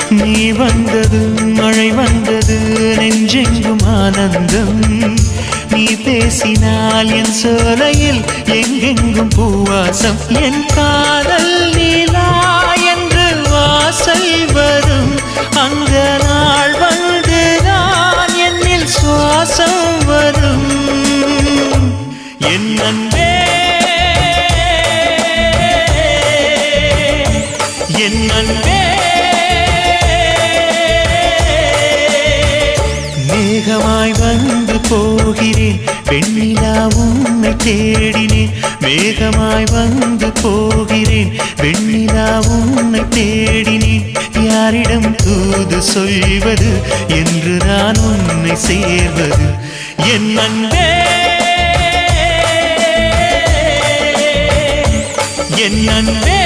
நீ வந்தது மழை வந்தது நெஞ்செங்கும் ஆனந்தம் நீ பேசினால் என் சோலையில் எங்கெங்கும் பூவாசம் என் காதல் நீலா என்று வாசல் வரும் அந்த நாள் வந்து நான் என்னில் சுவாசம் வரும் என் அன்பே என் அன்பே மேகமாய் வந்து போகிறேன் வெண்ணிலா உன்னை தேடினேன் மேகமாய் வந்து போகிறேன் வெண்ணிலா உன்னை தேடினேன் யாரிடம் தூது சொல்வது என்று நான் உன்னை சேர்வது என் அன்பே என் அன்பே